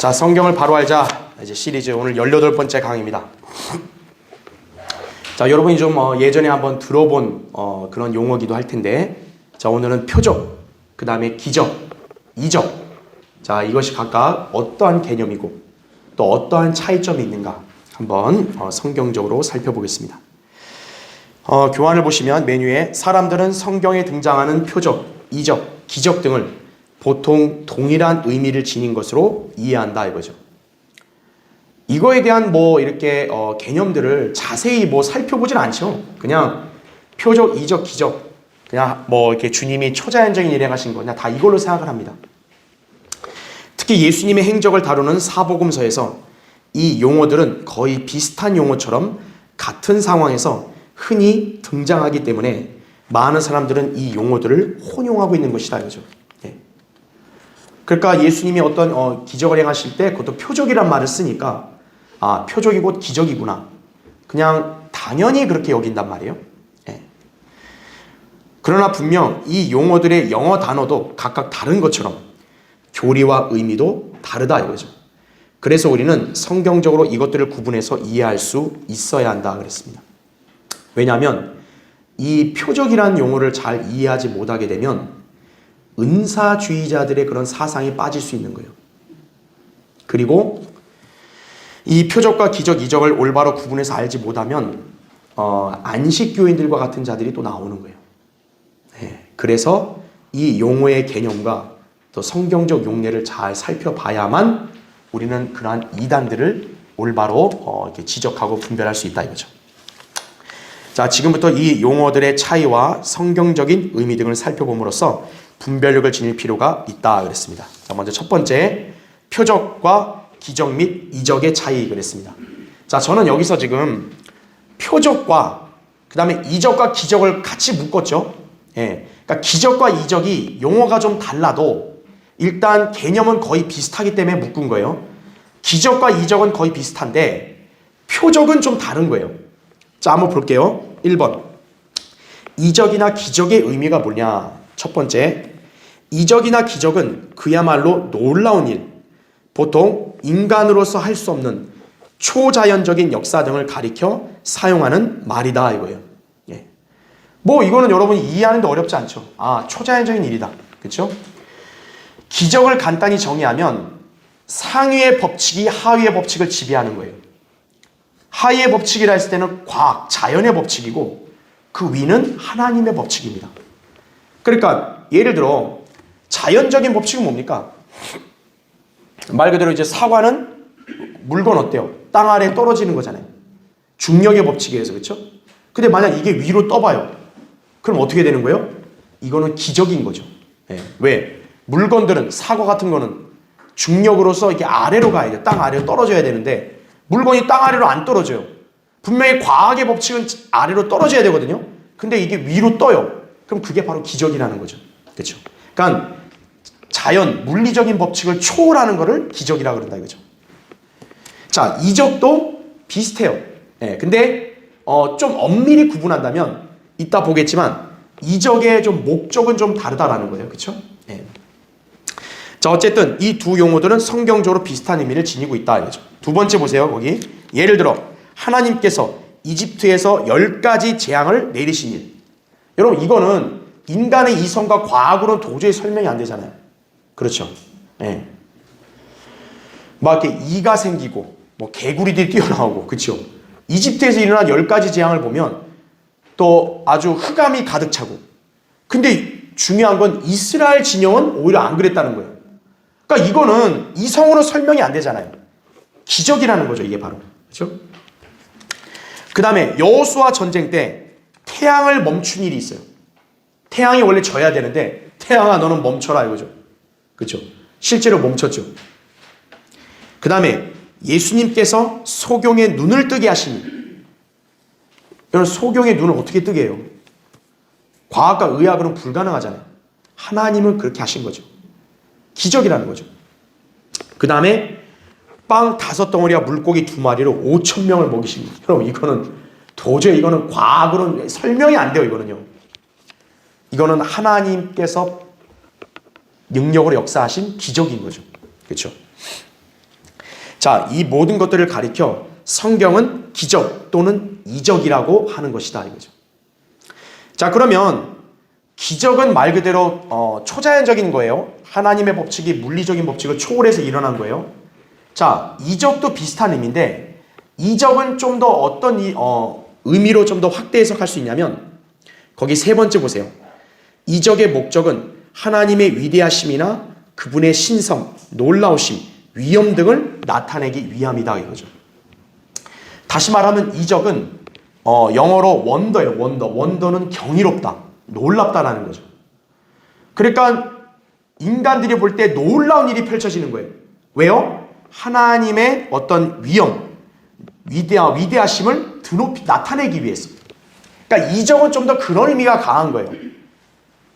자, 성경을 바로 알자. 이제 시리즈 오늘 18번째 강의입니다. 자, 여러분이 좀 예전에 한번 들어본 그런 용어기도 할 텐데, 자, 오늘은 표적, 그 다음에 기적, 이적. 자, 이것이 각각 어떠한 개념이고 또 어떠한 차이점이 있는가 한번 성경적으로 살펴보겠습니다. 교환을 보시면 메뉴에 사람들은 성경에 등장하는 표적, 이적, 기적 등을 보통 동일한 의미를 지닌 것으로 이해한다 이거죠. 이거에 대한 이렇게 개념들을 자세히 살펴보진 않죠. 그냥 표적, 이적, 기적, 그냥 이렇게 주님이 초자연적인 일을 행하신 거냐 다 이걸로 생각을 합니다. 특히 예수님의 행적을 다루는 사복음서에서 이 용어들은 거의 비슷한 용어처럼 같은 상황에서 흔히 등장하기 때문에 많은 사람들은 이 용어들을 혼용하고 있는 것이다 이거죠. 그러니까 예수님이 어떤 기적을 행하실 때 그것도 표적이란 말을 쓰니까 아, 표적이 곧 기적이구나. 그냥 당연히 그렇게 여긴단 말이에요. 그러나 분명 이 용어들의 영어 단어도 각각 다른 것처럼 교리와 의미도 다르다 이거죠. 그래서 우리는 성경적으로 이것들을 구분해서 이해할 수 있어야 한다 그랬습니다. 왜냐하면 이 표적이라는 용어를 잘 이해하지 못하게 되면 은사주의자들의 그런 사상이 빠질 수 있는 거예요. 그리고 이 표적과 기적, 이적을 올바로 구분해서 알지 못하면 안식교인들과 같은 자들이 또 나오는 거예요. 그래서 이 용어의 개념과 또 성경적 용례를 잘 살펴봐야만 우리는 그러한 이단들을 올바로 이렇게 지적하고 분별할 수 있다 이거죠. 자, 지금부터 이 용어들의 차이와 성경적인 의미 등을 살펴봄으로써 분별력을 지닐 필요가 있다 그랬습니다. 자, 먼저 첫 번째 표적과 기적 및 이적의 차이 그랬습니다. 자, 저는 여기서 지금 표적과 그 다음에 이적과 기적을 같이 묶었죠. 그러니까 기적과 이적이 용어가 좀 달라도 일단 개념은 거의 비슷하기 때문에 묶은 거예요. 기적과 이적은 거의 비슷한데 표적은 좀 다른 거예요. 자, 한번 볼게요. 1번 이적이나 기적의 의미가 뭐냐. 첫 번째, 이적이나 기적은 그야말로 놀라운 일, 보통 인간으로서 할 수 없는 초자연적인 역사 등을 가리켜 사용하는 말이다 이거예요. 이거는 여러분이 이해하는데 어렵지 않죠. 아, 초자연적인 일이다. 그렇죠? 기적을 간단히 정의하면 상위의 법칙이 하위의 법칙을 지배하는 거예요. 하위의 법칙이라 했을 때는 과학, 자연의 법칙이고 그 위는 하나님의 법칙입니다. 그러니까 예를 들어 자연적인 법칙은 뭡니까? 말 그대로 이제 사과는 물건 어때요? 땅 아래에 떨어지는 거잖아요. 중력의 법칙에 의해서. 그렇죠? 근데 만약 이게 위로 떠봐요. 그럼 어떻게 되는 거예요? 이거는 기적인 거죠. 왜? 물건들은 사과 같은 거는 중력으로서 이렇게 아래로 가야 돼요. 땅 아래로 떨어져야 되는데 물건이 땅 아래로 안 떨어져요. 분명히 과학의 법칙은 아래로 떨어져야 되거든요. 근데 이게 위로 떠요. 그럼 그게 바로 기적이라는 거죠. 그렇죠? 그러니까 자연, 물리적인 법칙을 초월하는 것을 기적이라고 그런다 이거죠. 자, 이적도 비슷해요. 근데 좀 엄밀히 구분한다면 이따 보겠지만 이적의 좀 목적은 좀 다르다라는 거예요. 그렇죠? 자, 어쨌든 이 두 용어들은 성경적으로 비슷한 의미를 지니고 있다 이거죠. 두 번째 보세요. 거기 예를 들어 하나님께서 이집트에서 10가지 재앙을 내리신 일. 여러분 이거는 인간의 이성과 과학으로는 도저히 설명이 안 되잖아요. 그렇죠? 막 이렇게 이가 생기고 개구리들이 뛰어나오고 그렇죠? 이집트에서 일어난 10가지 재앙을 보면 또 아주 흑암이 가득 차고 근데 중요한 건 이스라엘 진영은 오히려 안 그랬다는 거예요. 그러니까 이거는 이성으로 설명이 안 되잖아요. 기적이라는 거죠. 이게 바로. 그렇죠? 그 다음에 여호수아 전쟁 때 태양을 멈춘 일이 있어요. 태양이 원래 져야 되는데 태양아 너는 멈춰라 이거죠. 그렇죠? 실제로 멈췄죠. 그 다음에 예수님께서 소경의 눈을 뜨게 하신 일. 여러분 소경의 눈을 어떻게 뜨게 해요? 과학과 의학으로는 불가능하잖아요. 하나님은 그렇게 하신 거죠. 기적이라는 거죠. 그 다음에 빵 5덩어리와 물고기 2마리로 5,000명을 먹이신 거죠. 여러분 이거는 도저히 이거는 과학으로는 설명이 안 돼요. 이거는 하나님께서 능력으로 역사하신 기적인 거죠. 그렇죠? 자, 이 모든 것들을 가리켜 성경은 기적 또는 이적이라고 하는 것이다 이거죠. 자, 그러면 기적은 말 그대로 초자연적인 거예요. 하나님의 법칙이 물리적인 법칙을 초월해서 일어난 거예요. 자, 이적도 비슷한 의미인데 이적은 좀 더 어떤 의미로 좀 더 확대 해석할 수 있냐면 거기 세 번째 보세요. 이적의 목적은 하나님의 위대하심이나 그분의 신성, 놀라우심, 위엄 등을 나타내기 위함이다 이거죠. 다시 말하면 이적은 영어로 원더예요. 원더는 경이롭다, 놀랍다라는 거죠. 그러니까 인간들이 볼 때 놀라운 일이 펼쳐지는 거예요. 왜요? 하나님의 어떤 위엄, 위대하심을 드높이 나타내기 위해서. 그러니까 이적은 좀 더 그런 의미가 강한 거예요.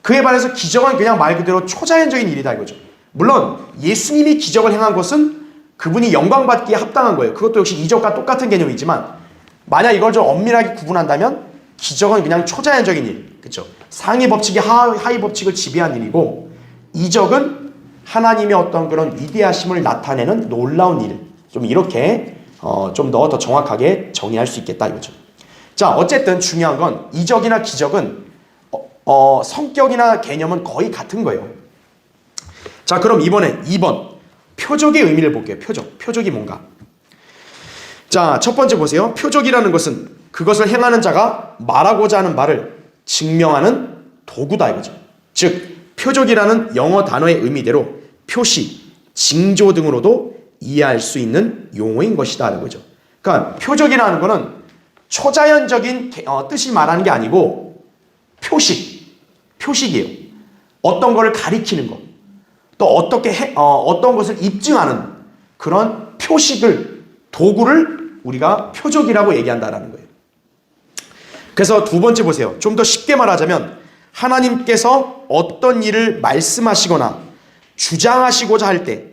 그에 반해서 기적은 그냥 말 그대로 초자연적인 일이다 이거죠. 물론 예수님이 기적을 행한 것은 그분이 영광받기에 합당한 거예요. 그것도 역시 이적과 똑같은 개념이지만 만약 이걸 좀 엄밀하게 구분한다면 기적은 그냥 초자연적인 일, 그렇죠? 상위 법칙이 하위 법칙을 지배한 일이고 이적은 하나님의 어떤 그런 위대하심을 나타내는 놀라운 일. 좀 이렇게 좀 더 정확하게 정의할 수 있겠다 이거죠. 자, 어쨌든 중요한 건 이적이나 기적은 성격이나 개념은 거의 같은 거예요. 자, 그럼 이번에 2번 표적의 의미를 볼게요. 표적이 뭔가. 자, 첫 번째 보세요. 표적이라는 것은 그것을 행하는 자가 말하고자 하는 말을 증명하는 도구다 이거죠. 즉 표적이라는 영어 단어의 의미대로 표시, 징조 등으로도 이해할 수 있는 용어인 것이다 이거죠. 그러니까 표적이라는 것은 초자연적인 뜻이 말하는 게 아니고 표식이에요. 어떤 거를 가리키는 것, 또 어떤 것을 입증하는 그런 표식을, 도구를 우리가 표적이라고 얘기한다라는 거예요. 그래서 두 번째 보세요. 좀 더 쉽게 말하자면 하나님께서 어떤 일을 말씀하시거나 주장하시고자 할 때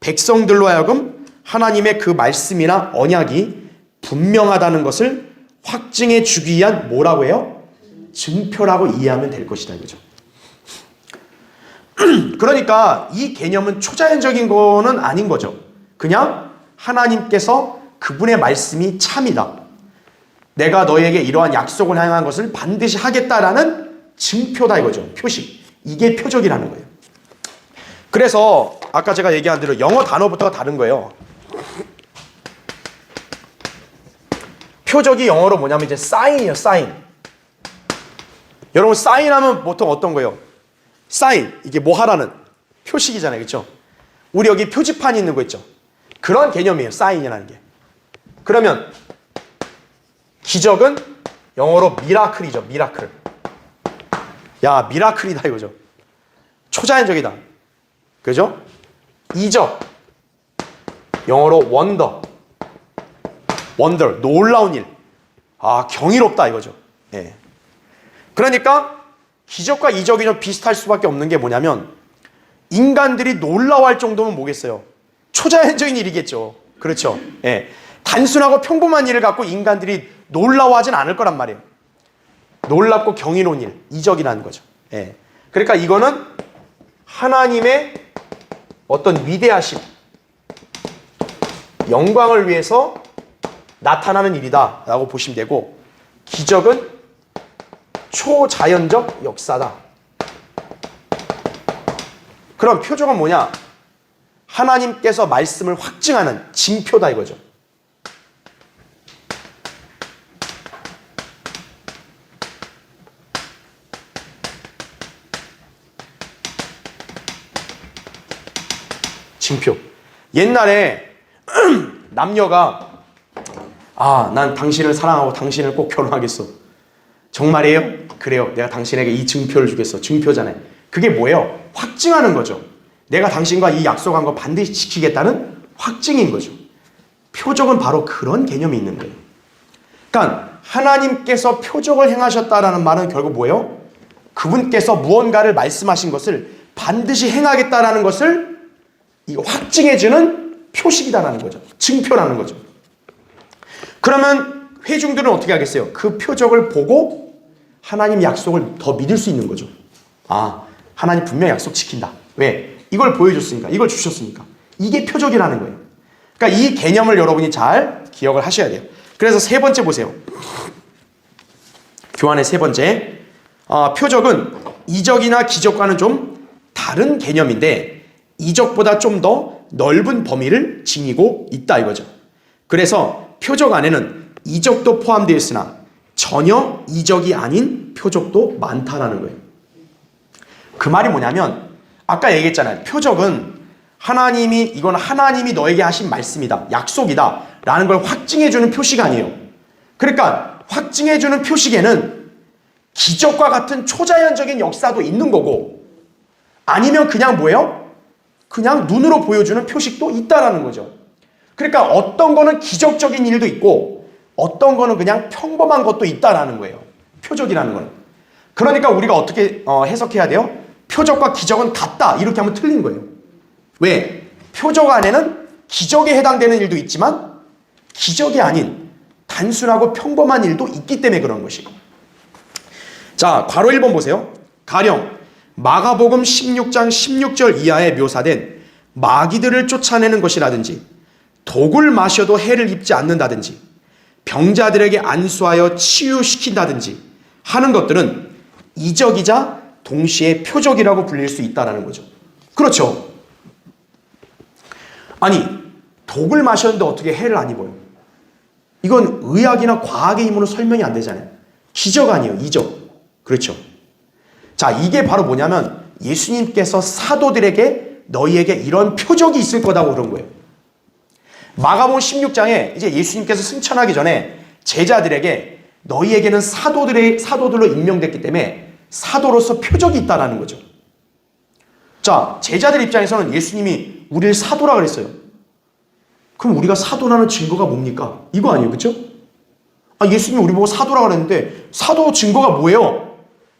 백성들로 하여금 하나님의 그 말씀이나 언약이 분명하다는 것을 확증해 주기 위한 뭐라고 해요? 증표라고 이해하면 될 것이다 이거죠. 그러니까 이 개념은 초자연적인 거는 아닌 거죠. 그냥 하나님께서 그분의 말씀이 참이다, 내가 너에게 이러한 약속을 행한 것을 반드시 하겠다라는 증표다 이거죠. 표식. 이게 표적이라는 거예요. 그래서 아까 제가 얘기한 대로 영어 단어부터가 다른 거예요. 표적이 영어로 뭐냐면 이제 사인이에요. 사인. 여러분 사인하면 보통 어떤 거예요? 사인. 이게 뭐 하라는 표식이잖아요. 그렇죠? 우리 여기 표지판이 있는 거 있죠? 그런 개념이에요. 사인이라는 게. 그러면 기적은 영어로 미라클이죠. 미라클. 야, 미라클이다 이거죠. 초자연적이다. 그죠? 이적. 영어로 원더. 놀라운 일. 아, 경이롭다 이거죠. 예. 그러니까 기적과 이적이 좀 비슷할 수밖에 없는 게 뭐냐면 인간들이 놀라워할 정도면 뭐겠어요? 초자연적인 일이겠죠. 그렇죠? 예. 단순하고 평범한 일을 갖고 인간들이 놀라워하진 않을 거란 말이에요. 놀랍고 경이로운 일, 이적이라는 거죠. 예. 그러니까 이거는 하나님의 어떤 위대하심, 영광을 위해서 나타나는 일이다 라고 보시면 되고, 기적은 초자연적 역사다. 그럼 표적은 뭐냐? 하나님께서 말씀을 확증하는 징표다 이거죠. 징표. 옛날에 남녀가 난 당신을 사랑하고 당신을 꼭 결혼하겠어. 정말이에요? 그래요. 내가 당신에게 이 증표를 주겠어. 증표잖아요. 그게 뭐예요? 확증하는 거죠. 내가 당신과 이 약속한 거 반드시 지키겠다는 확증인 거죠. 표적은 바로 그런 개념이 있는 거예요. 그러니까 하나님께서 표적을 행하셨다라는 말은 결국 뭐예요? 그분께서 무언가를 말씀하신 것을 반드시 행하겠다라는 것을 이거 확증해주는 표식이다라는 거죠. 증표라는 거죠. 그러면 회중들은 어떻게 하겠어요? 그 표적을 보고 하나님 약속을 더 믿을 수 있는 거죠. 하나님 분명히 약속 지킨다. 왜? 이걸 보여줬으니까. 이걸 주셨으니까. 이게 표적이라는 거예요. 그러니까 이 개념을 여러분이 잘 기억을 하셔야 돼요. 그래서 세 번째 보세요. 교환의 세 번째. 표적은 이적이나 기적과는 좀 다른 개념인데 이적보다 좀 더 넓은 범위를 지니고 있다 이거죠. 그래서 표적 안에는 이적도 포함되어 있으나 전혀 이적이 아닌 표적도 많다라는 거예요. 그 말이 뭐냐면 아까 얘기했잖아요. 표적은 이건 하나님이 너에게 하신 말씀이다, 약속이다 라는 걸 확증해주는 표시가 아니에요. 그러니까 확증해주는 표식에는 기적과 같은 초자연적인 역사도 있는 거고 아니면 그냥 뭐예요? 그냥 눈으로 보여주는 표식도 있다라는 거죠. 그러니까 어떤 거는 기적적인 일도 있고 어떤 거는 그냥 평범한 것도 있다라는 거예요. 표적이라는 거는. 그러니까 우리가 어떻게 해석해야 돼요? 표적과 기적은 같다 이렇게 하면 틀린 거예요. 왜? 표적 안에는 기적에 해당되는 일도 있지만 기적이 아닌 단순하고 평범한 일도 있기 때문에 그런 것이고. 자, 괄호 1번 보세요. 가령 마가복음 16장 16절 이하에 묘사된 마귀들을 쫓아내는 것이라든지 독을 마셔도 해를 입지 않는다든지 병자들에게 안수하여 치유시킨다든지 하는 것들은 이적이자 동시에 표적이라고 불릴 수 있다는 거죠. 그렇죠. 아니 독을 마셨는데 어떻게 해를 안 입어요? 이건 의학이나 과학의 힘으로 설명이 안 되잖아요. 기적 아니에요. 이적. 그렇죠. 자, 이게 바로 뭐냐면 예수님께서 사도들에게 너희에게 이런 표적이 있을 거다고 그런 거예요. 마가복음 16장에 이제 예수님께서 승천하기 전에 제자들에게 너희에게는 사도들로 임명됐기 때문에 사도로서 표적이 있다라는 거죠. 자, 제자들 입장에서는 예수님이 우리를 사도라 그랬어요. 그럼 우리가 사도라는 증거가 뭡니까? 이거 아니에요. 그렇죠? 예수님이 우리 보고 사도라 그랬는데 사도 증거가 뭐예요?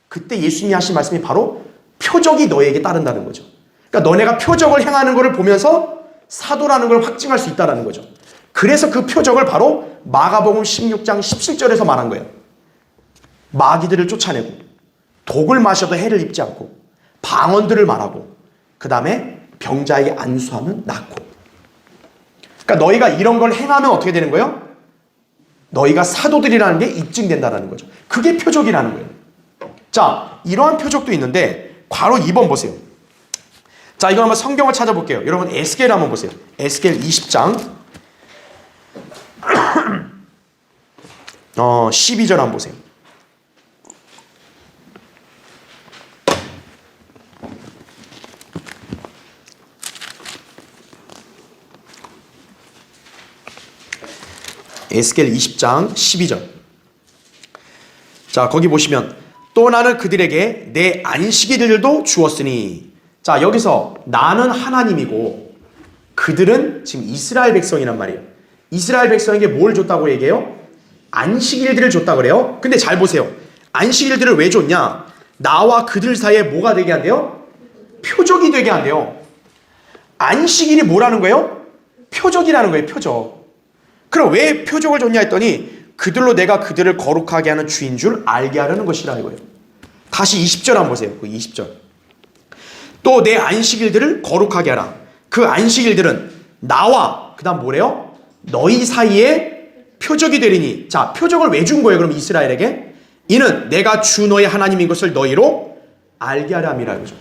그때 예수님이 하신 말씀이 바로 표적이 너에게 따른다는 거죠. 그러니까 너네가 표적을 행하는 것을 보면서 사도라는 걸 확증할 수 있다는 거죠. 그래서 그 표적을 바로 마가복음 16장 17절에서 말한 거예요. 마귀들을 쫓아내고 독을 마셔도 해를 입지 않고 방언들을 말하고 그 다음에 병자에게 안수하면 낫고. 그러니까 너희가 이런 걸 행하면 어떻게 되는 거예요? 너희가 사도들이라는 게 입증된다는 거죠. 그게 표적이라는 거예요. 자, 이러한 표적도 있는데 괄호 2번 보세요. 자, 이거 한번 성경을 찾아볼게요. 여러분 에스겔 한번 보세요. 에스겔 20장 12절 한번 보세요. 에스겔 20장 12절. 자, 거기 보시면 또 나는 그들에게 내 안식일들도 주었으니. 자, 여기서 나는 하나님이고 그들은 지금 이스라엘 백성이란 말이에요. 이스라엘 백성에게 뭘 줬다고 얘기해요? 안식일들을 줬다고 그래요. 근데 잘 보세요. 안식일들을 왜 줬냐? 나와 그들 사이에 뭐가 되게 한대요? 표적이 되게 한대요. 안식일이 뭐라는 거예요? 표적이라는 거예요. 표적. 그럼 왜 표적을 줬냐 했더니 그들로 내가 그들을 거룩하게 하는 주인 줄 알게 하려는 것이라 이거예요. 다시 20절 한번 보세요. 그 20절. 또 내 안식일들을 거룩하게 하라. 그 안식일들은 나와 그 다음 뭐래요? 너희 사이에 표적이 되리니. 자, 표적을 왜 준 거예요? 그럼 이스라엘에게? 이는 내가 주 너희 하나님인 것을 너희로 알게 하려 함이라 이거죠.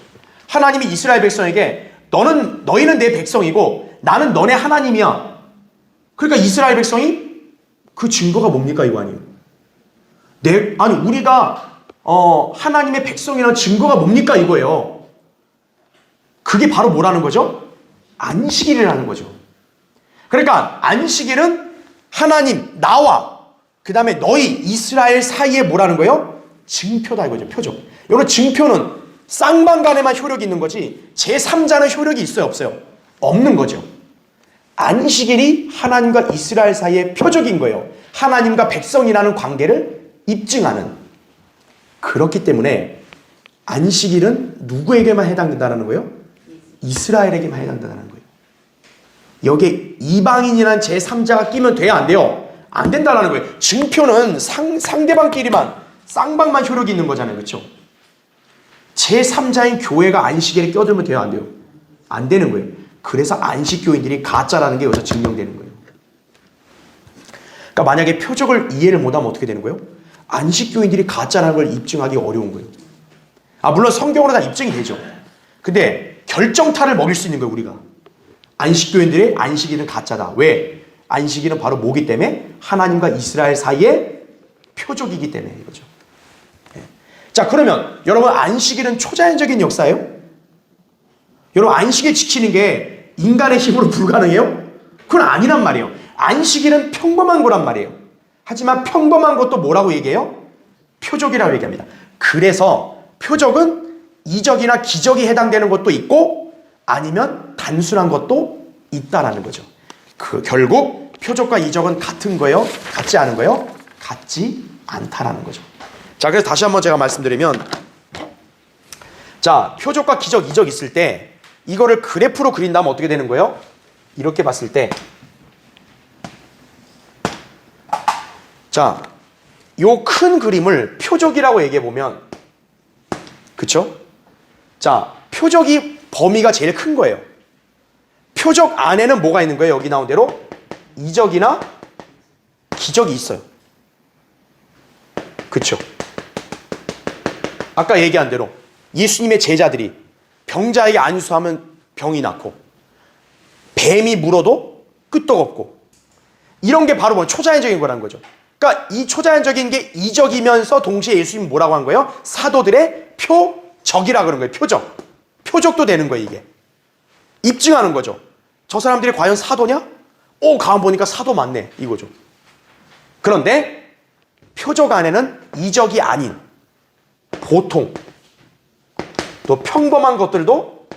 하나님이 이스라엘 백성에게 너희는 내 백성이고 나는 너네 하나님이야. 그러니까 이스라엘 백성이 그 증거가 뭡니까? 이거 아니에요. 우리가 하나님의 백성이라는 증거가 뭡니까? 이거예요. 그게 바로 뭐라는 거죠? 안식일이라는 거죠. 그러니까 안식일은 하나님, 나와 그 다음에 너희 이스라엘 사이에 뭐라는 거예요? 증표다 이거죠. 표적. 여러분 증표는 쌍방간에만 효력이 있는 거지 제3자는 효력이 있어요? 없어요? 없는 거죠. 안식일이 하나님과 이스라엘 사이의 표적인 거예요. 하나님과 백성이라는 관계를 입증하는. 그렇기 때문에 안식일은 누구에게만 해당된다는 거예요? 이스라엘에게만 해당된다는 거예요. 여기에 이방인이라는 제3자가 끼면 돼야 안 돼요? 안 된다는 거예요. 증표는 상대방끼리만 쌍방만 효력이 있는 거잖아요. 그렇죠? 제3자인 교회가 안식일에 껴들면 돼요? 안 돼요? 안 되는 거예요. 그래서 안식교인들이 가짜라는 게 여기서 증명되는 거예요. 그러니까 만약에 표적을 이해를 못하면 어떻게 되는 거예요? 안식교인들이 가짜라는 걸 입증하기 어려운 거예요. 물론 성경으로 다 입증이 되죠. 근데 결정타를 먹일 수 있는 거예요, 우리가. 안식교인들의 안식일은 가짜다. 왜? 안식일은 바로 뭐기 때문에? 하나님과 이스라엘 사이의 표적이기 때문에 이거죠. 자, 그러면 여러분, 안식일은 초자연적인 역사예요? 여러분, 안식일 지키는 게 인간의 힘으로 불가능해요? 그건 아니란 말이에요. 안식일은 평범한 거란 말이에요. 하지만 평범한 것도 뭐라고 얘기해요? 표적이라고 얘기합니다. 그래서 표적은 이적이나 기적이 해당되는 것도 있고 아니면 단순한 것도 있다라는 거죠. 결국 표적과 이적은 같은 거예요? 같지 않은 거예요? 같지 않다라는 거죠. 자, 그래서 다시 한번 제가 말씀드리면, 자, 표적과 기적, 이적 있을 때 이거를 그래프로 그린다면 어떻게 되는 거예요? 이렇게 봤을 때, 자, 요 큰 그림을 표적이라고 얘기해 보면, 그쵸? 자, 표적이 범위가 제일 큰 거예요. 표적 안에는 뭐가 있는 거예요? 여기 나온 대로 이적이나 기적이 있어요. 그쵸? 아까 얘기한 대로 예수님의 제자들이 병자에게 안수하면 병이 낫고 뱀이 물어도 끄떡 없고, 이런 게 바로 초자연적인 거라는 거죠. 그러니까 이 초자연적인 게 이적이면서 동시에 예수님이 뭐라고 한 거예요? 사도들의 표적이라 그런 거예요. 표적. 표적도 되는 거예요, 이게. 입증하는 거죠. 저 사람들이 과연 사도냐? 가만 보니까 사도 맞네, 이거죠. 그런데 표적 안에는 이적이 아닌 보통 또 평범한 것들도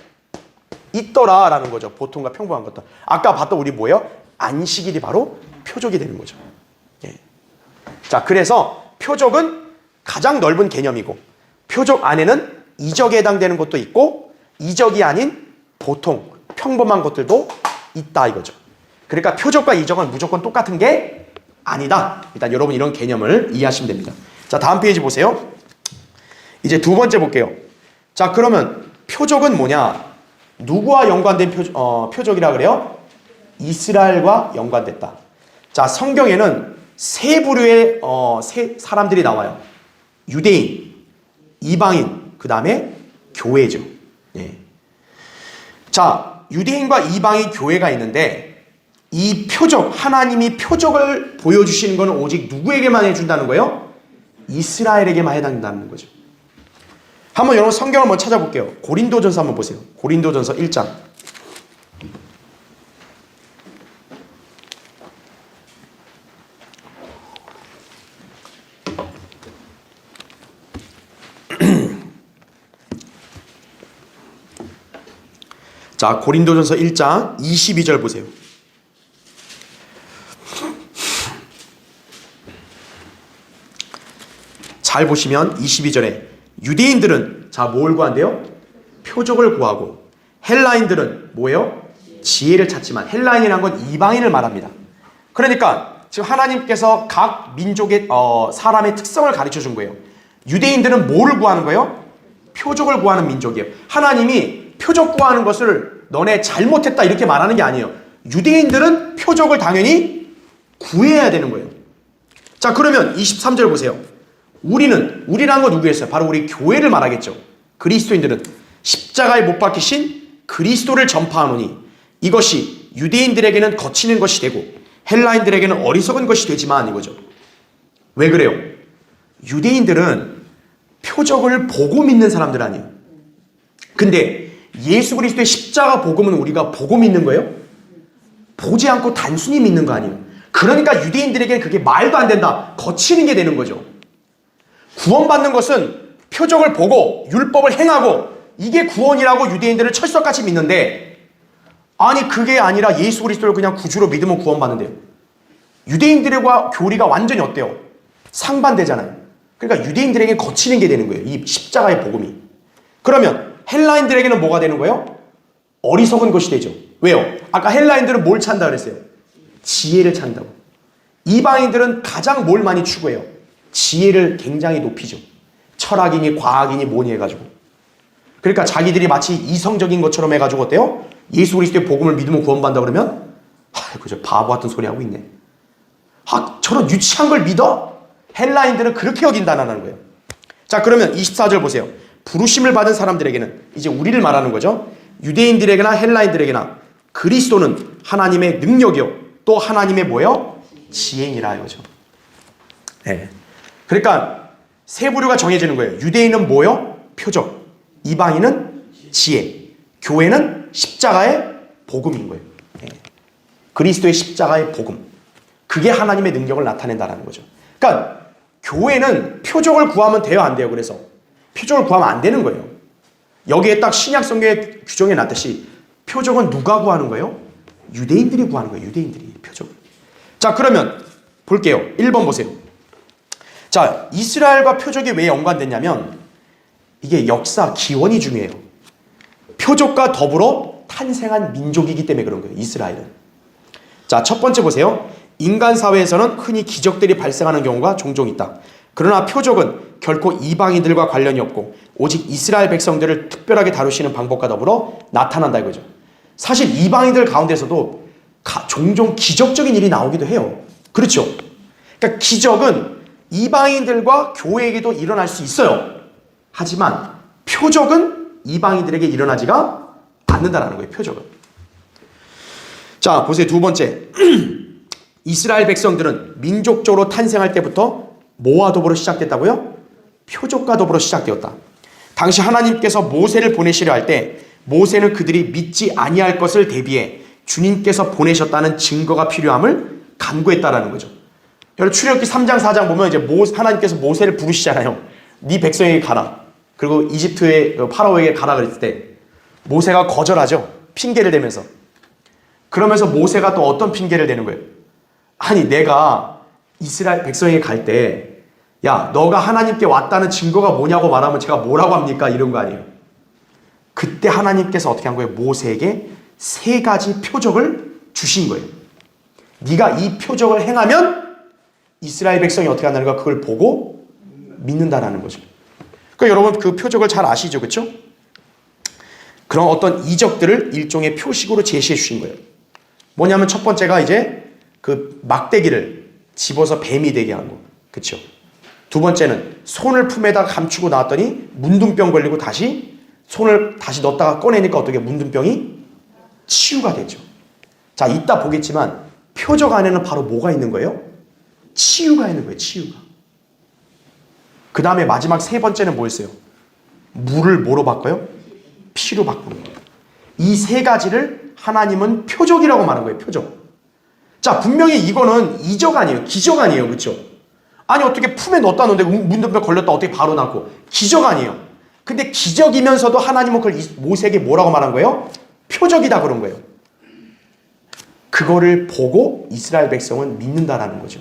있더라라는 거죠. 보통과 평범한 것들. 아까 봤던 우리 뭐예요? 안식일이 바로 표적이 되는 거죠. 예. 자, 그래서 표적은 가장 넓은 개념이고 표적 안에는 이적에 해당되는 것도 있고 이적이 아닌 보통 평범한 것들도 있다 이거죠. 그러니까 표적과 이적은 무조건 똑같은 게 아니다. 일단 여러분 이런 개념을 이해하시면 됩니다. 자, 다음 페이지 보세요. 이제 두 번째 볼게요. 자, 그러면 표적은 뭐냐? 누구와 연관된 표적이라 그래요? 이스라엘과 연관됐다. 자, 성경에는 세 부류의 사람들이 나와요. 유대인, 이방인, 그 다음에 교회죠. 예. 자, 유대인과 이방인 교회가 있는데 이 표적, 하나님이 표적을 보여주시는 것은 오직 누구에게만 해준다는 거예요? 이스라엘에게만 해당된다는 거죠. 한번 여러분 성경을 한번 찾아볼게요. 고린도전서 한번 보세요. 고린도전서 1장. 자, 고린도전서 1장 22절 보세요. 잘 보시면 22절에 유대인들은 자, 뭘 구한대요? 표적을 구하고, 헬라인들은 뭐예요? 지혜를 찾지만, 헬라인이라는 건 이방인을 말합니다. 그러니까 지금 하나님께서 각 민족의 사람의 특성을 가르쳐 준 거예요. 유대인들은 뭐를 구하는 거예요? 표적을 구하는 민족이에요. 하나님이 표적 구하는 것을 너네 잘못했다 이렇게 말하는 게 아니에요. 유대인들은 표적을 당연히 구해야 되는 거예요. 자, 그러면 23절 보세요. 우리라는 건 누구였어요? 바로 우리 교회를 말하겠죠. 그리스도인들은 십자가에 못 박히신 그리스도를 전파하노니 이것이 유대인들에게는 거치는 것이 되고 헬라인들에게는 어리석은 것이 되지만 이거죠. 왜 그래요? 유대인들은 표적을 보고 믿는 사람들 아니에요. 근데 예수 그리스도의 십자가 복음은 우리가 보고 믿는 거예요? 보지 않고 단순히 믿는 거 아니에요. 그러니까 유대인들에게는 그게 말도 안 된다. 거치는 게 되는 거죠. 구원받는 것은 표적을 보고 율법을 행하고 이게 구원이라고 유대인들을 철석같이 믿는데, 아니 그게 아니라 예수 그리스도를 그냥 구주로 믿으면 구원받는데요. 유대인들과 교리가 완전히 어때요? 상반되잖아요. 그러니까 유대인들에게 거치는 게 되는 거예요. 이 십자가의 복음이. 그러면 헬라인들에게는 뭐가 되는 거예요? 어리석은 것이 되죠. 왜요? 아까 헬라인들은 뭘 찾는다 그랬어요? 지혜를 찾는다고. 이방인들은 가장 뭘 많이 추구해요? 지혜를 굉장히 높이죠. 철학이니 과학이니 뭐니 해가지고. 그러니까 자기들이 마치 이성적인 것처럼 해가지고 어때요? 예수 그리스도의 복음을 믿으면 구원받는다 그러면 아이고 저 바보 같은 소리 하고 있네. 저런 유치한 걸 믿어? 헬라인들은 그렇게 여긴다는 거예요. 자, 그러면 24절 보세요. 부르심을 받은 사람들에게는, 이제 우리를 말하는 거죠. 유대인들에게나 헬라인들에게나 그리스도는 하나님의 능력이요 또 하나님의 뭐예요? 지혜니라 이거죠. 네. 그러니까 세 부류가 정해지는 거예요. 유대인은 뭐요? 표적. 이방인은 지혜. 교회는 십자가의 복음인 거예요. 네. 그리스도의 십자가의 복음. 그게 하나님의 능력을 나타낸다는 거죠. 그러니까 교회는 표적을 구하면 돼요, 안 돼요? 그래서 표적을 구하면 안 되는 거예요. 여기에 딱 신약 성경에 규정해 놨듯이 표적은 누가 구하는 거예요? 유대인들이 구하는 거예요. 유대인들이 표적을. 자, 그러면 볼게요. 1번 보세요. 자, 이스라엘과 표적이 왜 연관됐냐면 이게 역사 기원이 중요해요. 표적과 더불어 탄생한 민족이기 때문에 그런 거예요. 이스라엘은. 자, 첫 번째 보세요. 인간 사회에서는 흔히 기적들이 발생하는 경우가 종종 있다. 그러나 표적은 결코 이방인들과 관련이 없고 오직 이스라엘 백성들을 특별하게 다루시는 방법과 더불어 나타난다 이거죠. 사실 이방인들 가운데서도 종종 기적적인 일이 나오기도 해요. 그렇죠? 그러니까 기적은 이방인들과 교회에게도 일어날 수 있어요. 하지만 표적은 이방인들에게 일어나지가 않는다는 거예요. 표적은. 자, 보세요. 두 번째. 이스라엘 백성들은 민족적으로 탄생할 때부터 뭐와 더불어 시작됐다고요? 표적과 더불어 시작되었다. 당시 하나님께서 모세를 보내시려 할 때 모세는 그들이 믿지 아니할 것을 대비해 주님께서 보내셨다는 증거가 필요함을 간구했다라는 거죠. 여러분 출애굽기 3장 4장 보면 이제 하나님께서 모세를 부르시잖아요. 네 백성에게 가라. 그리고 이집트의 파라오에게 가라 그랬을 때 모세가 거절하죠. 핑계를 대면서. 그러면서 모세가 또 어떤 핑계를 대는 거예요? 아니 내가 이스라엘 백성에게 갈 때 야 너가 하나님께 왔다는 증거가 뭐냐고 말하면 제가 뭐라고 합니까? 이런 거 아니에요. 그때 하나님께서 어떻게 한 거예요? 모세에게 3가지 표적을 주신 거예요. 네가 이 표적을 행하면 이스라엘 백성이 어떻게 한다는 거 그걸 보고 믿는다라는 거죠. 그러니까 여러분 그 표적을 잘 아시죠? 그렇죠? 그런 어떤 이적들을 일종의 표식으로 제시해 주신 거예요. 뭐냐면 첫 번째가 이제 그 막대기를 집어서 뱀이 되게 한 거. 그렇죠? 두 번째는 손을 품에다 감추고 나왔더니 문둥병 걸리고 다시 손을 다시 넣었다가 꺼내니까 어떻게 문둥병이 치유가 되죠. 자, 이따 보겠지만 표적 안에는 바로 뭐가 있는 거예요? 치유가 있는 거예요. 치유가. 그 다음에 마지막 3번째는 뭐였어요? 물을 뭐로 바꿔요? 피로 바꾸는 거예요. 이 3가지를 하나님은 표적이라고 말한 거예요. 표적. 자, 분명히 이거는 이적 아니에요. 기적 아니에요. 그렇죠? 아니 어떻게 품에 넣었다 놓는데 문둥병 걸렸다 어떻게 바로 낫고. 기적 아니에요. 근데 기적이면서도 하나님은 그걸 모세에게 뭐라고 말한 거예요? 표적이다 그런 거예요. 그거를 보고 이스라엘 백성은 믿는다라는 거죠.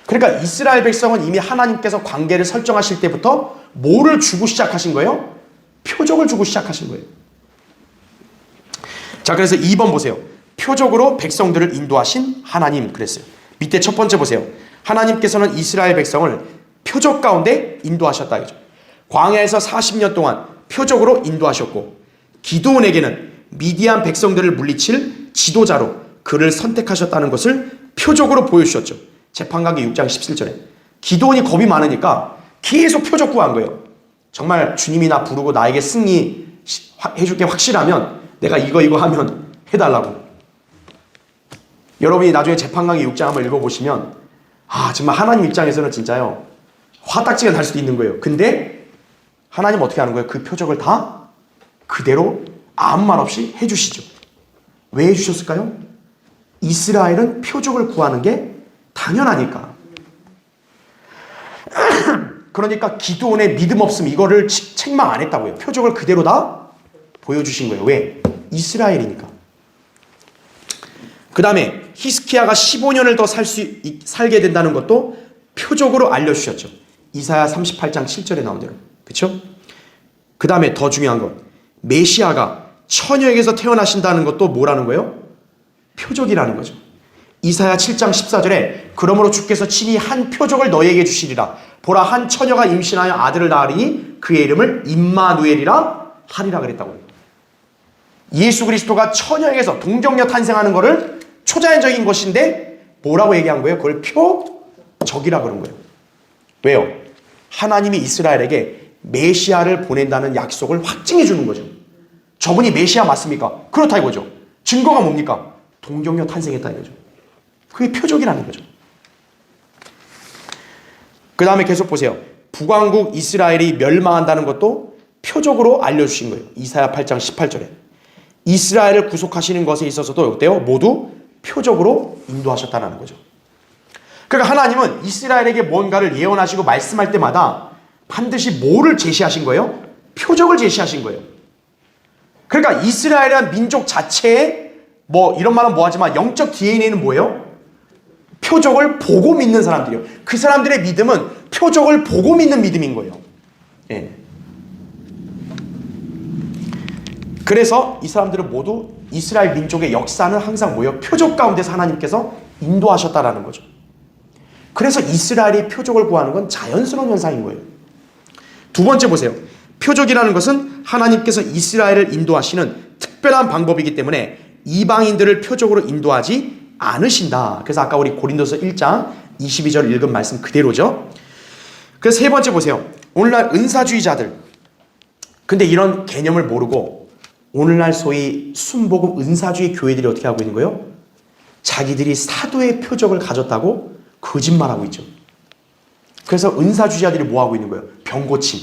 그러니까 이스라엘 백성은 이미 하나님께서 관계를 설정하실 때부터 뭐를 주고 시작하신 거예요? 표적을 주고 시작하신 거예요. 자, 그래서 2번 보세요. 표적으로 백성들을 인도하신 하나님 그랬어요. 밑에 첫 번째 보세요. 하나님께서는 이스라엘 백성을 표적 가운데 인도하셨다. 그죠? 광야에서 40년 동안 표적으로 인도하셨고 기드온에게는 미디안 백성들을 물리칠 지도자로 그를 선택하셨다는 것을 표적으로 보여주셨죠. 재판관기 6장 17절에 기드온이 겁이 많으니까 계속 표적 구한 거예요. 정말 주님이 나 부르고 나에게 승리 해줄 게 확실하면 내가 이거 하면 해달라고. 여러분이 나중에 재판강의 6장 한번 읽어보시면 정말 하나님 입장에서는 진짜요 화딱지가 날 수도 있는 거예요. 근데 하나님 어떻게 하는 거예요? 그 표적을 다 그대로 아무 말 없이 해주시죠. 왜 해주셨을까요? 이스라엘은 표적을 구하는 게 당연하니까. 그러니까 기드온의 믿음 없음 이거를 책망 안 했다고요. 표적을 그대로 다 보여주신 거예요. 왜? 이스라엘이니까. 그 다음에 히스키야가 15년을 더 살게 된다는 것도 표적으로 알려주셨죠. 이사야 38장 7절에 나온 대로. 그렇죠? 그 다음에 더 중요한 건 메시아가 처녀에게서 태어나신다는 것도 뭐라는 거예요? 표적이라는 거죠. 이사야 7장 14절에 그러므로 주께서 친히 한 표적을 너희에게 주시리라. 보라 한 처녀가 임신하여 아들을 낳으리니 그의 이름을 임마누엘이라 하리라 그랬다고요. 예수 그리스도가 처녀에게서 동정녀 탄생하는 것을 초자연적인 것인데 뭐라고 얘기한 거예요? 그걸 표적이라 그런 거예요. 왜요? 하나님이 이스라엘에게 메시아를 보낸다는 약속을 확증해 주는 거죠. 저분이 메시아 맞습니까? 그렇다 이거죠. 증거가 뭡니까? 동정녀 탄생했다 이거죠. 그게 표적이라는 거죠. 그 다음에 계속 보세요. 북왕국 이스라엘이 멸망한다는 것도 표적으로 알려주신 거예요. 이사야 8장 18절에. 이스라엘을 구속하시는 것에 있어서도 어때요? 모두 표적으로 인도하셨다는 거죠. 그러니까 하나님은 이스라엘에게 뭔가를 예언하시고 말씀할 때마다 반드시 뭐를 제시하신 거예요? 표적을 제시하신 거예요. 그러니까 이스라엘이란 민족 자체에 뭐 이런 말은 뭐하지만 영적 DNA는 뭐예요? 표적을 보고 믿는 사람들이요. 그 사람들의 믿음은 표적을 보고 믿는 믿음인 거예요. 예. 그래서 이 사람들은 모두 이스라엘 민족의 역사는 항상 뭐예요? 표적 가운데서 하나님께서 인도하셨다라는 거죠. 그래서 이스라엘이 표적을 구하는 건 자연스러운 현상인 거예요. 두 번째 보세요. 표적이라는 것은 하나님께서 이스라엘을 인도하시는 특별한 방법이기 때문에 이방인들을 표적으로 인도하지 않으신다. 그래서 아까 우리 고린도서 1장 22절 읽은 말씀 그대로죠. 그래서 세 번째 보세요. 오늘날 은사주의자들. 근데 이런 개념을 모르고 오늘날 소위 순복음 은사주의 교회들이 어떻게 하고 있는 거예요? 자기들이 사도의 표적을 가졌다고 거짓말하고 있죠. 그래서 은사주의자들이 뭐 하고 있는 거예요? 병고침,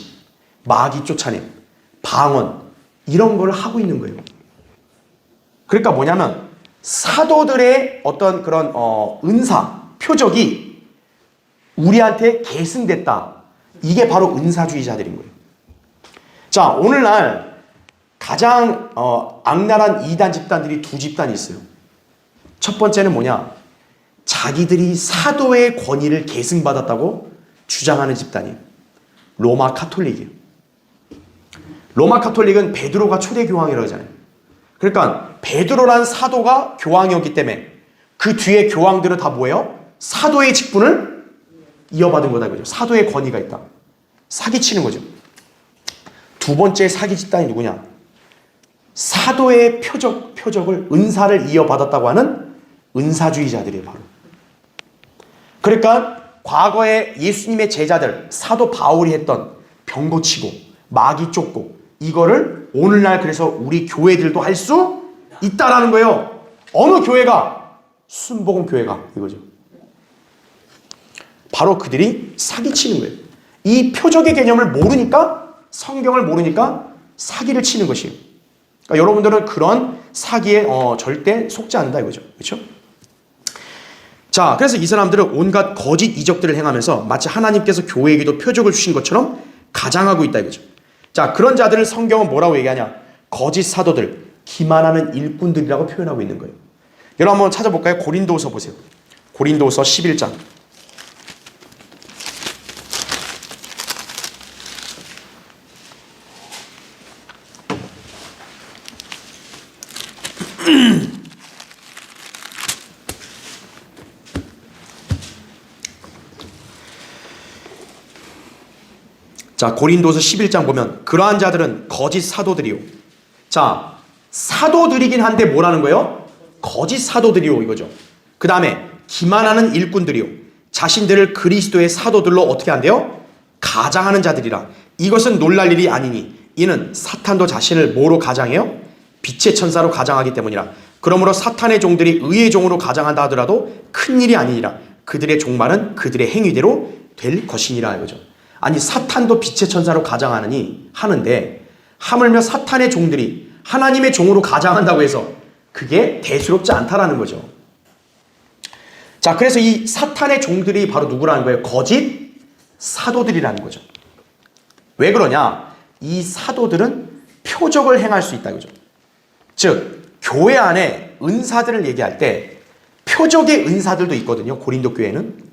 마귀 쫓아냄, 방언 이런 걸 하고 있는 거예요. 그러니까 뭐냐면 사도들의 어떤 그런 은사, 표적이 우리한테 계승됐다. 이게 바로 은사주의자들인 거예요. 자, 오늘날 가장 악랄한 이단 집단들이 두 집단이 있어요. 첫 번째는 뭐냐? 자기들이 사도의 권위를 계승받았다고 주장하는 집단이에요. 로마 카톨릭이에요. 로마 카톨릭은 베드로가 초대 교황이라고 하잖아요. 그러니까 베드로란 사도가 교황이었기 때문에 그 뒤에 교황들은 다 뭐예요? 사도의 직분을 이어받은 거다 이거죠. 사도의 권위가 있다. 사기치는 거죠. 두 번째 사기 집단이 누구냐? 사도의 표적을 은사를 이어받았다고 하는 은사주의자들이에요. 바로. 그러니까 과거에 예수님의 제자들 사도 바울이 했던 병 고치고 마귀 쫓고 이거를 오늘날 그래서 우리 교회들도 할 수 있다라는 거예요. 어느 교회가? 순복음 교회가 이거죠. 바로 그들이 사기치는 거예요. 이 표적의 개념을 모르니까 성경을 모르니까 사기를 치는 것이에요. 그러니까 여러분들은 그런 사기에 절대 속지 않는다 이거죠. 그렇죠? 자, 그래서 이 사람들은 온갖 거짓 이적들을 행하면서 마치 하나님께서 교회에게도 표적을 주신 것처럼 가장하고 있다 이거죠. 자, 그런 자들을 성경은 뭐라고 얘기하냐? 거짓 사도들, 기만하는 일꾼들이라고 표현하고 있는 거예요. 여러분 한번 찾아볼까요? 고린도후서 보세요. 고린도후서 11장. 자, 고린도서 11장 보면 그러한 자들은 거짓 사도들이요. 자, 사도들이긴 한데 뭐라는 거예요? 거짓 사도들이요 이거죠. 그 다음에 기만하는 일꾼들이요. 자신들을 그리스도의 사도들로 어떻게 한대요? 가장하는 자들이라. 이것은 놀랄 일이 아니니 이는 사탄도 자신을 뭐로 가장해요? 빛의 천사로 가장하기 때문이라. 그러므로 사탄의 종들이 의의 종으로 가장한다 하더라도 큰 일이 아니니라. 그들의 종말은 그들의 행위대로 될 것이니라 이거죠. 아니 사탄도 빛의 천사로 가장하느니 하는데 하물며 사탄의 종들이 하나님의 종으로 가장한다고 해서 그게 대수롭지 않다라는 거죠. 자, 그래서 이 사탄의 종들이 바로 누구라는 거예요? 거짓 사도들이라는 거죠. 왜 그러냐? 이 사도들은 표적을 행할 수 있다 이거죠. 즉 교회 안에 은사들을 얘기할 때 표적의 은사들도 있거든요. 고린도 교회는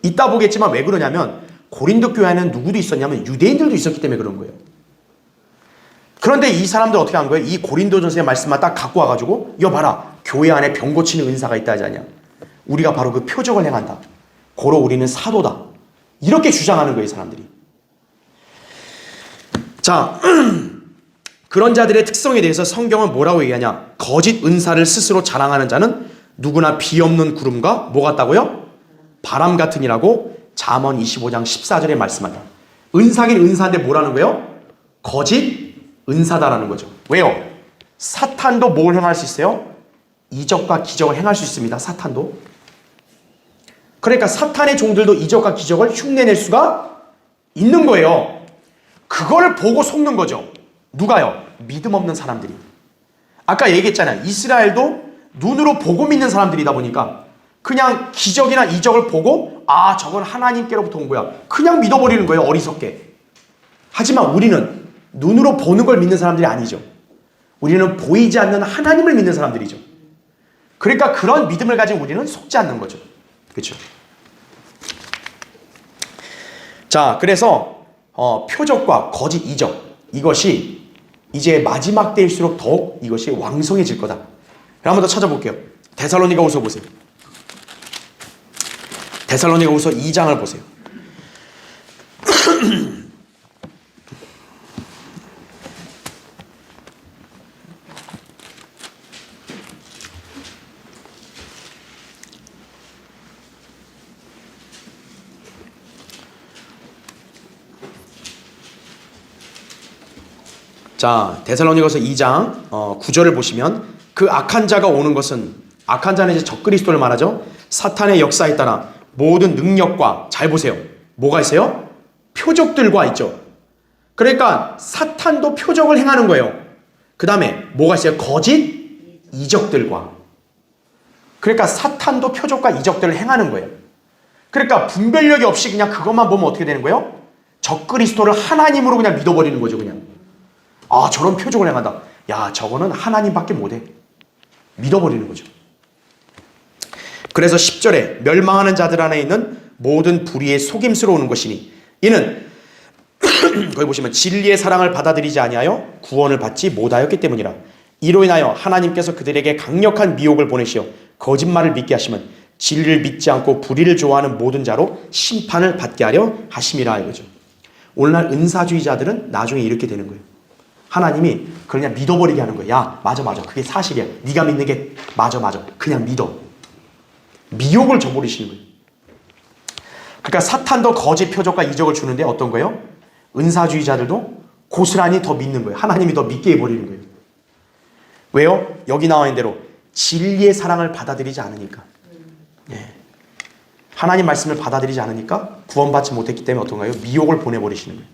이따 보겠지만 왜 그러냐면 고린도 교회에는 누구도 있었냐면 유대인들도 있었기 때문에 그런 거예요. 그런데 이 사람들 어떻게 한 거예요? 이 고린도전서의 말씀만 딱 갖고 와가지고 이거 봐라, 교회 안에 병 고치는 은사가 있다 하지 않냐. 우리가 바로 그 표적을 행한다. 고로 우리는 사도다. 이렇게 주장하는 거예요, 이 사람들이. 자, 그런 자들의 특성에 대해서 성경은 뭐라고 얘기하냐? 거짓 은사를 스스로 자랑하는 자는 누구나 비없는 구름과 뭐 같다고요? 바람 같으니라고 잠언 25장 14절에 말씀한다. 은사긴 은사인데 뭐라는 거예요? 거짓 은사다라는 거죠. 왜요? 사탄도 뭘 행할 수 있어요? 이적과 기적을 행할 수 있습니다. 사탄도. 그러니까 사탄의 종들도 이적과 기적을 흉내낼 수가 있는 거예요. 그걸 보고 속는 거죠. 누가요? 믿음 없는 사람들이. 아까 얘기했잖아요. 이스라엘도 눈으로 보고 믿는 사람들이다 보니까 그냥 기적이나 이적을 보고 아, 저건 하나님께로부터 온 거야. 그냥 믿어버리는 거예요. 어리석게. 하지만 우리는 눈으로 보는 걸 믿는 사람들이 아니죠. 우리는 보이지 않는 하나님을 믿는 사람들이죠. 그러니까 그런 믿음을 가진 우리는 속지 않는 거죠. 그렇죠? 자, 그래서 표적과 거짓 이적, 이것이 이제 마지막 때일수록 더욱 이것이 왕성해질 거다. 한 번 더 찾아볼게요. 데살로니가후서 보세요. 데살로니가후서 2장을 보세요. 자, 데살로니가서 2장 9절을 보시면 그 악한 자가 오는 것은, 악한 자는 이제 적그리스도를 말하죠. 사탄의 역사에 따라 모든 능력과, 잘 보세요. 뭐가 있어요? 표적들과 있죠. 그러니까 사탄도 표적을 행하는 거예요. 그 다음에 뭐가 있어요? 거짓 이적들과. 그러니까 사탄도 표적과 이적들을 행하는 거예요. 그러니까 분별력이 없이 그냥 그것만 보면 어떻게 되는 거예요? 적그리스도를 하나님으로 그냥 믿어버리는 거죠. 그냥 아, 저런 표적을 행한다. 야, 저거는 하나님밖에 못해. 믿어버리는 거죠. 그래서 10절에 멸망하는 자들 안에 있는 모든 불의의 속임수로 오는 것이니 이는 거기 보시면 진리의 사랑을 받아들이지 아니하여 구원을 받지 못하였기 때문이라. 이로 인하여 하나님께서 그들에게 강력한 미혹을 보내시어 거짓말을 믿게 하시면 진리를 믿지 않고 불의를 좋아하는 모든 자로 심판을 받게 하려 하심이라 이거죠. 오늘날 은사주의자들은 나중에 이렇게 되는 거예요. 하나님이 그냥 믿어버리게 하는 거예요. 야, 맞아. 그게 사실이야. 네가 믿는 게 맞아. 그냥 믿어. 미혹을 줘버리시는 거예요. 그러니까 사탄도 거짓 표적과 이적을 주는데 어떤 거예요? 은사주의자들도 고스란히 더 믿는 거예요. 하나님이 더 믿게 해버리는 거예요. 왜요? 여기 나와 있는 대로 진리의 사랑을 받아들이지 않으니까. 예. 하나님 말씀을 받아들이지 않으니까 구원받지 못했기 때문에 어떤가요? 미혹을 보내버리시는 거예요.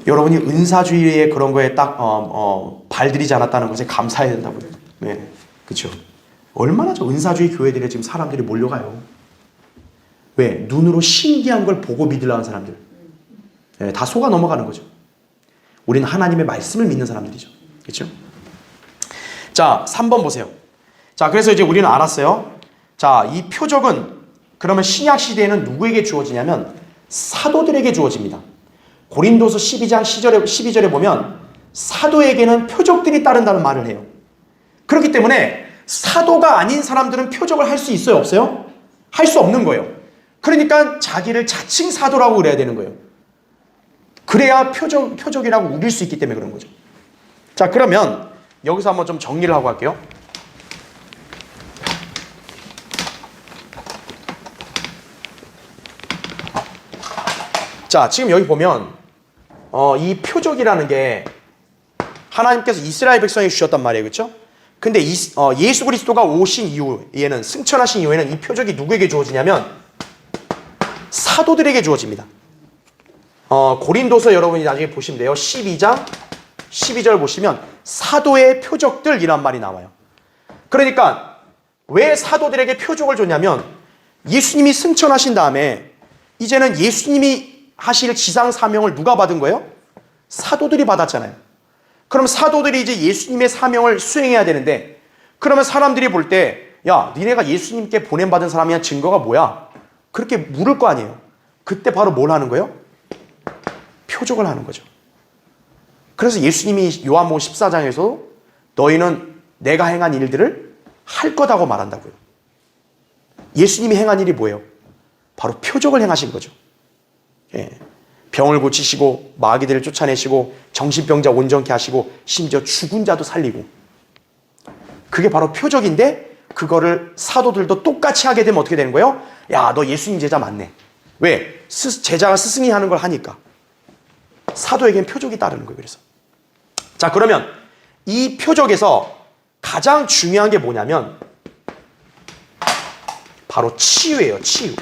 여러분이 은사주의의 그런 거에 딱 발들이지 않았다는 것에 감사해야 된다고요. 네, 그렇죠. 얼마나 저 은사주의 교회들에 지금 사람들이 몰려가요. 왜? 눈으로 신기한 걸 보고 믿으려는 사람들. 네, 다 속아 넘어가는 거죠. 우리는 하나님의 말씀을 믿는 사람들이죠. 그렇죠? 자, 3번 보세요. 자, 그래서 이제 우리는 알았어요. 자, 이 표적은 그러면 신약 시대에는 누구에게 주어지냐면 사도들에게 주어집니다. 고린도서 12장 12절에 보면 사도에게는 표적들이 따른다는 말을 해요. 그렇기 때문에 사도가 아닌 사람들은 표적을 할 수 있어요? 없어요? 할 수 없는 거예요. 그러니까 자기를 자칭 사도라고 그래야 되는 거예요. 그래야 표적이라고 우길 수 있기 때문에 그런 거죠. 자, 그러면 여기서 한번 좀 정리를 하고 갈게요. 자, 지금 여기 보면 이 표적이라는 게 하나님께서 이스라엘 백성에 주셨단 말이에요. 그렇죠? 근데 예수 그리스도가 오신 이후에는, 승천하신 이후에는 이 표적이 누구에게 주어지냐면 사도들에게 주어집니다. 고린도서 여러분이 나중에 보시면 돼요. 12장 12절 보시면 사도의 표적들이란 말이 나와요. 그러니까 왜 사도들에게 표적을 줬냐면 예수님이 승천하신 다음에 이제는 예수님이 하실 지상 사명을 누가 받은 거예요? 사도들이 받았잖아요. 그럼 사도들이 이제 예수님의 사명을 수행해야 되는데, 그러면 사람들이 볼 때, 야, 니네가 예수님께 보냄받은 사람이야, 증거가 뭐야? 그렇게 물을 거 아니에요. 그때 바로 뭘 하는 거예요? 표적을 하는 거죠. 그래서 예수님이 요한복음 14장에서 너희는 내가 행한 일들을 할 거다고 말한다고요. 예수님이 행한 일이 뭐예요? 바로 표적을 행하신 거죠. 예. 병을 고치시고 마귀들을 쫓아내시고 정신병자 온전케 하시고 심지어 죽은 자도 살리고. 그게 바로 표적인데 그거를 사도들도 똑같이 하게 되면 어떻게 되는 거예요? 야, 너 예수님 제자 맞네. 왜? 제자가 스승이 하는 걸 하니까. 사도에겐 표적이 따르는 거예요. 그래서 자, 그러면 이 표적에서 가장 중요한 게 뭐냐면 바로 치유예요. 치유.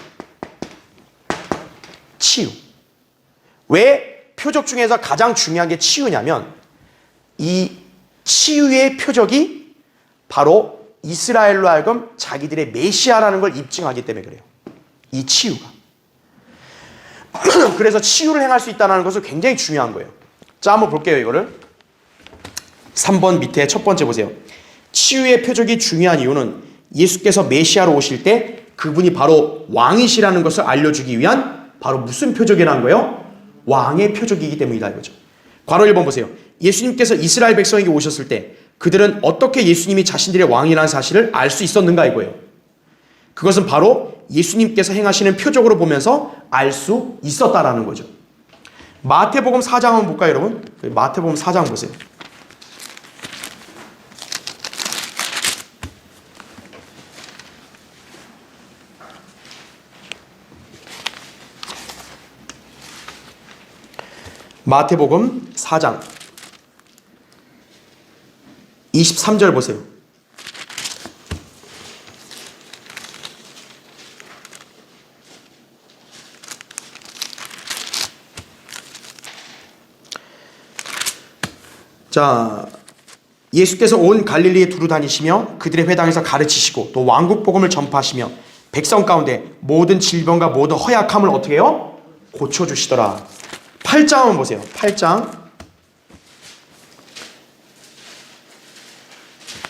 왜 표적 중에서 가장 중요한 게 치유냐면 이 치유의 표적이 바로 이스라엘로 하여금 자기들의 메시아라는 걸 입증하기 때문에 그래요. 이 치유가. 그래서 치유를 행할 수 있다는 것은 굉장히 중요한 거예요. 자, 한번 볼게요. 이거를 3번 밑에 첫 번째 보세요. 치유의 표적이 중요한 이유는 예수께서 메시아로 오실 때 그분이 바로 왕이시라는 것을 알려주기 위한 바로 무슨 표적이라는 거예요? 왕의 표적이기 때문이다 이거죠. 괄호 1번 보세요. 예수님께서 이스라엘 백성에게 오셨을 때 그들은 어떻게 예수님이 자신들의 왕이라는 사실을 알 수 있었는가 이거예요. 그것은 바로 예수님께서 행하시는 표적으로 보면서 알 수 있었다라는 거죠. 마태복음 4장 한번 볼까요, 여러분? 마태복음 4장 보세요. 마태복음 4장 23절 보세요. 자, 예수께서 온 갈릴리에 두루 다니시며 그들의 회당에서 가르치시고 또 왕국 복음을 전파하시며 백성 가운데 모든 질병과 모든 허약함을 어떻게 해요? 고쳐주시더라. 8장 한번 보세요. 8장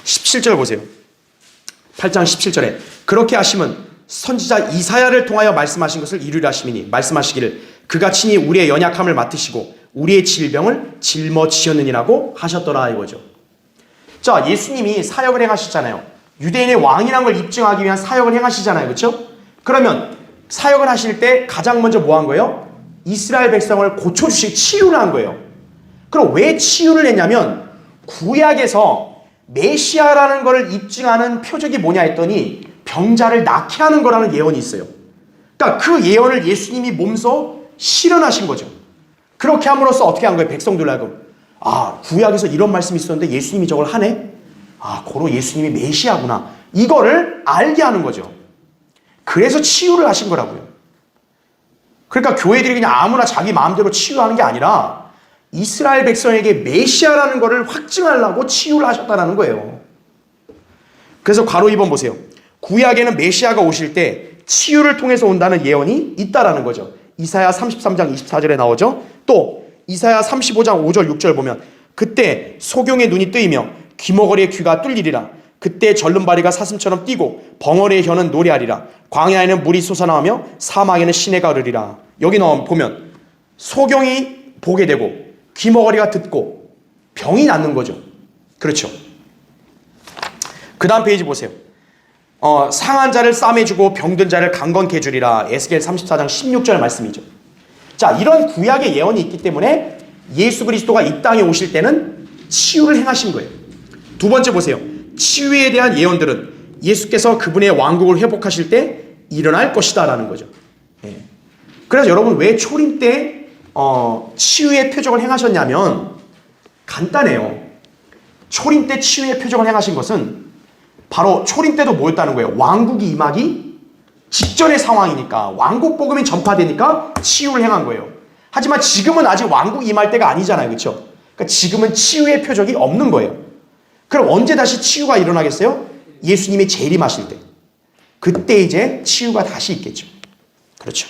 17절 보세요. 8장 17절에 그렇게 하시면 선지자 이사야를 통하여 말씀하신 것을 이루려 하심이니 말씀하시기를 그가 친히 우리의 연약함을 맡으시고 우리의 질병을 짊어지셨느니라고 하셨더라 이거죠. 자, 예수님이 사역을 행하시잖아요. 유대인의 왕이라는 걸 입증하기 위한 사역을 행하시잖아요. 그렇죠? 그러면 사역을 하실 때 가장 먼저 뭐 한 거예요? 이스라엘 백성을 고쳐주시고 치유를 한 거예요. 그럼 왜 치유를 했냐면 구약에서 메시아라는 것을 입증하는 표적이 뭐냐 했더니 병자를 낫게 하는 거라는 예언이 있어요. 그러니까 그 예언을 예수님이 몸소 실현하신 거죠. 그렇게 함으로써 어떻게 한 거예요? 백성들로 하여금 아, 구약에서 이런 말씀이 있었는데 예수님이 저걸 하네? 아, 고로 예수님이 메시아구나. 이거를 알게 하는 거죠. 그래서 치유를 하신 거라고요. 그러니까 교회들이 그냥 아무나 자기 마음대로 치유하는 게 아니라 이스라엘 백성에게 메시아라는 것을 확증하려고 치유를 하셨다는 거예요. 그래서 괄호 2번 보세요. 구약에는 메시아가 오실 때 치유를 통해서 온다는 예언이 있다라는 거죠. 이사야 33장 24절에 나오죠. 또 이사야 35장 5절 6절 보면 그때 소경의 눈이 뜨이며 귀머거리의 귀가 뚫리리라. 그때 절름발이가 사슴처럼 뛰고 벙어리의 혀는 노래하리라. 광야에는 물이 솟아나오며 사막에는 시내가 흐르리라. 여기 보면 소경이 보게 되고 귀머거리가 듣고 병이 낫는 거죠. 그렇죠. 그 다음 페이지 보세요. 상한 자를 싸매주고 병든 자를 강건케 해주리라. 에스겔 34장 16절 말씀이죠. 자, 이런 구약의 예언이 있기 때문에 예수 그리스도가 이 땅에 오실 때는 치유를 행하신 거예요. 두 번째 보세요. 치유에 대한 예언들은 예수께서 그분의 왕국을 회복하실 때 일어날 것이다 라는 거죠. 예. 그래서 여러분 왜 초림 때 치유의 표적을 행하셨냐면 간단해요. 초림 때 치유의 표적을 행하신 것은 바로 초림 때도 뭐였다는 거예요? 왕국이 임하기 직전의 상황이니까 왕국 복음이 전파되니까 치유를 행한 거예요. 하지만 지금은 아직 왕국이 임할 때가 아니잖아요. 그렇죠? 그러니까 지금은 치유의 표적이 없는 거예요. 그럼 언제 다시 치유가 일어나겠어요? 예수님이 재림하실 때. 그때 이제 치유가 다시 있겠죠. 그렇죠.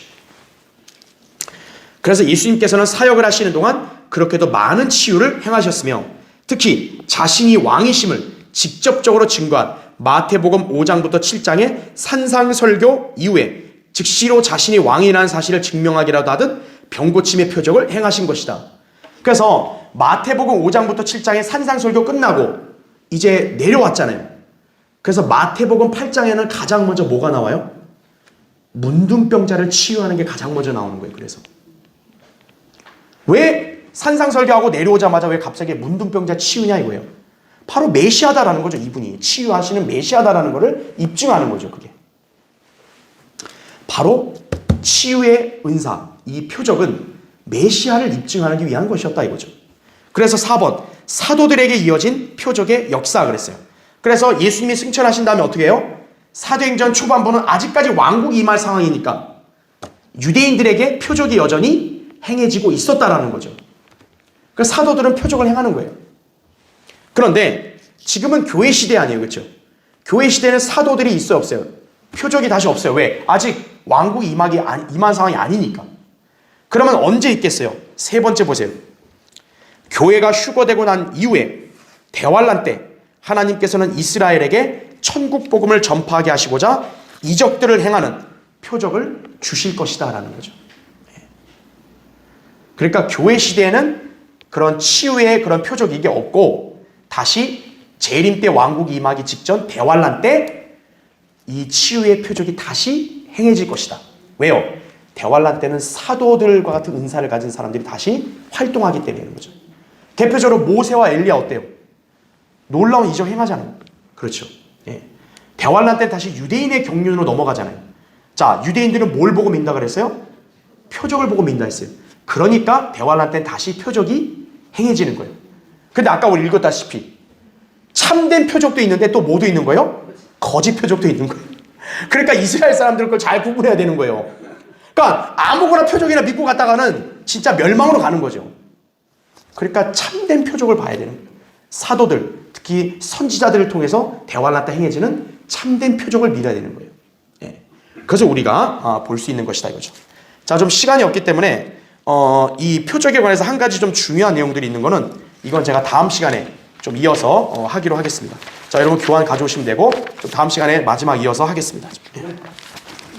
그래서 예수님께서는 사역을 하시는 동안 그렇게도 많은 치유를 행하셨으며 특히 자신이 왕이심을 직접적으로 증거한 마태복음 5장부터 7장의 산상설교 이후에 즉시로 자신이 왕이라는 사실을 증명하기라도 하듯 병고침의 표적을 행하신 것이다. 그래서 마태복음 5장부터 7장의 산상설교 끝나고 이제 내려왔잖아요. 그래서 마태복음 8장에는 가장 먼저 뭐가 나와요? 문둥병자를 치유하는 게 가장 먼저 나오는 거예요. 그래서 왜 산상설교하고 내려오자마자 왜 갑자기 문둥병자 치유냐 이거예요. 바로 메시아다라는 거죠. 이분이 치유하시는 메시아다라는 것을 입증하는 거죠. 그게 바로 치유의 은사, 이 표적은 메시아를 입증하기 위한 것이었다 이거죠. 그래서 4번 사도들에게 이어진 표적의 역사 그랬어요. 그래서 예수님이 승천하신 다음에 어떻게 해요? 사도행전 초반부는 아직까지 왕국이 임할 상황이니까 유대인들에게 표적이 여전히 행해지고 있었다라는 거죠. 그래서 사도들은 표적을 행하는 거예요. 그런데 지금은 교회 시대 아니에요. 그렇죠? 교회 시대는 사도들이 있어요, 없어요? 표적이 다시 없어요. 왜? 아직 왕국이 임한 상황이 아니니까. 그러면 언제 있겠어요? 세 번째 보세요. 교회가 휴거되고 난 이후에 대환란 때 하나님께서는 이스라엘에게 천국 복음을 전파하게 하시고자 이적들을 행하는 표적을 주실 것이다 라는 거죠. 그러니까 교회 시대에는 그런 치유의 그런 표적이 이게 없고 다시 재림 때 왕국이 임하기 직전 대환란 때 이 치유의 표적이 다시 행해질 것이다. 왜요? 대환란 때는 사도들과 같은 은사를 가진 사람들이 다시 활동하기 때문인 거죠. 대표적으로 모세와 엘리야 어때요? 놀라운 이적 행하잖아요. 그렇죠. 예. 대환란 때 다시 유대인의 경륜으로 넘어가잖아요. 자, 유대인들은 뭘 보고 민다 그랬어요? 표적을 보고 민다 했어요. 그러니까 대환란 때 다시 표적이 행해지는 거예요. 근데 아까 우리 읽었다시피 참된 표적도 있는데 또 뭐도 있는 거예요? 거짓 표적도 있는 거예요. 그러니까 이스라엘 사람들은 그걸 잘 구분해야 되는 거예요. 그러니까 아무거나 표적이나 믿고 갔다가는 진짜 멸망으로 가는 거죠. 그러니까 참된 표적을 봐야 되는 거예요. 사도들, 특히 선지자들을 통해서 대환란 때 행해지는 참된 표적을 믿어야 되는 거예요. 예. 그래서 우리가 볼 수 있는 것이다 이거죠. 자, 좀 시간이 없기 때문에 이 표적에 관해서 한 가지 좀 중요한 내용들이 있는 거는 이건 제가 다음 시간에 좀 이어서 하기로 하겠습니다. 자, 여러분 교환 가져오시면 되고 좀 다음 시간에 마지막 이어서 하겠습니다.